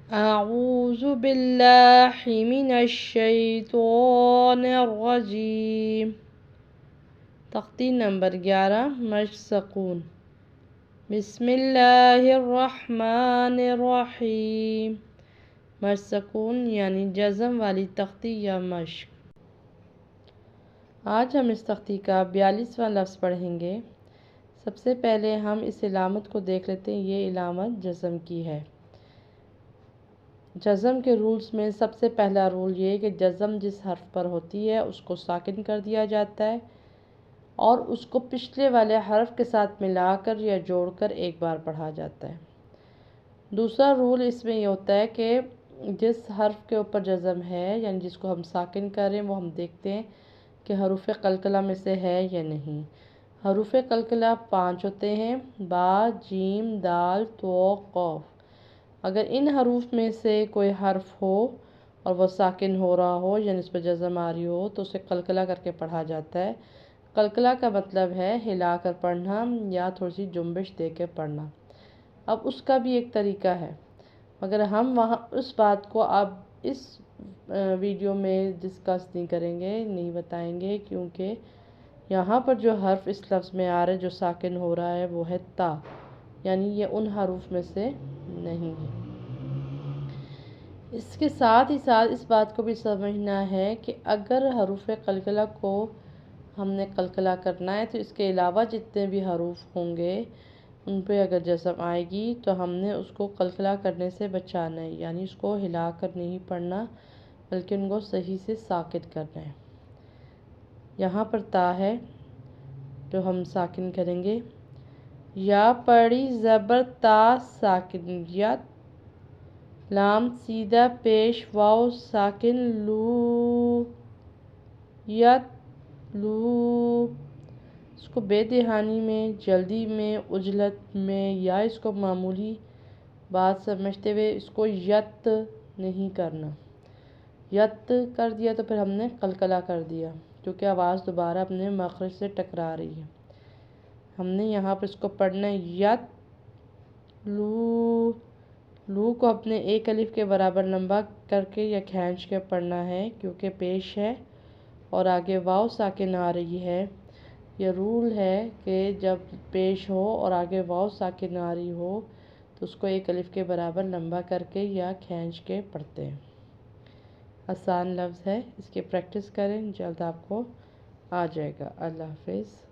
أعوذ بالله من الشیطان الرجیم۔ تختی نمبر 11 مشق سکون۔ بسم اللہ الرحمن الرحیم۔ مشق سکون یعنی جزم والی تختی یا مشق۔ آج ہم اس تختی کا 42واں لفظ پڑھیں گے۔ سب سے پہلے ہم اس علامت کو دیکھ لیتے ہیں۔ یہ علامت جزم کی ہے۔ جزم کے رولز میں سب سے پہلا رول یہ ہے کہ جزم جس حرف پر ہوتی ہے اس کو ساکن کر دیا جاتا ہے اور اس کو پچھلے والے حرف کے ساتھ ملا کر یا جوڑ کر ایک بار پڑھا جاتا ہے۔ دوسرا رول اس میں یہ ہوتا ہے کہ جس حرف کے اوپر جزم ہے یعنی جس کو ہم ساکن کر رہے ہیں وہ ہم دیکھتے ہیں کہ حروف قلقلہ میں سے ہے یا نہیں۔ حروف قلقلہ 5 ہوتے ہیں: با، جیم، دال، تو، قاف۔ اگر ان حروف میں سے کوئی حرف ہو اور وہ ساکن ہو رہا ہو یعنی اس پر جزم آ رہی ہو تو اسے قلقلہ کر کے پڑھا جاتا ہے۔ قلقلہ کا مطلب ہے ہلا کر پڑھنا یا تھوڑی سی جنبش دے کے پڑھنا۔ اب اس کا بھی ایک طریقہ ہے مگر ہم اس بات کو اب اس ویڈیو میں ڈسکس نہیں کریں گے، نہیں بتائیں گے، کیونکہ یہاں پر جو حرف اس لفظ میں آ رہا ہے جو ساکن ہو رہا ہے وہ ہے تا، یعنی یہ ان حروف میں سے نہیں ہے۔ اس کے ساتھ ہی ساتھ اس بات کو بھی سمجھنا ہے کہ اگر حروف قلقلہ کو ہم نے قلقلہ کرنا ہے تو اس کے علاوہ جتنے بھی حروف ہوں گے ان پہ اگر جزم آئے گی تو ہم نے اس کو قلقلہ کرنے سے بچانا ہے، یعنی اس کو ہلا کر نہیں پڑھنا بلکہ ان کو صحیح سے ساکن کرنا ہے۔ یہاں پر تا ہے جو ہم ساکن کریں گے۔ یا پڑی زبر تا ساکن یت، لام سیدھا پیش واو ساکن لو یت لو۔ اس کو بے دہانی میں، جلدی میں، عجلت میں یا اس کو معمولی بات سمجھتے ہوئے اس کو یت نہیں کرنا۔ یت کر دیا تو پھر ہم نے قلقلہ کر دیا کیونکہ آواز دوبارہ اپنے مخرج سے ٹکرا رہی ہے۔ ہم نے یہاں پر اس کو پڑھنا ہے یت لو۔ لو کو اپنے ایک الف کے برابر لمبا کر کے یا کھینچ کے پڑھنا ہے کیونکہ پیش ہے اور آگے واو ساکن آ رہی ہے۔ یہ رول ہے کہ جب پیش ہو اور آگے واو ساکن آ رہی ہو تو اس کو ایک الف کے برابر لمبا کر کے یا کھینچ کے پڑھتے ہیں۔ آسان لفظ ہے، اس کی پریکٹس کریں، جلد آپ کو آ جائے گا۔ اللہ حافظ۔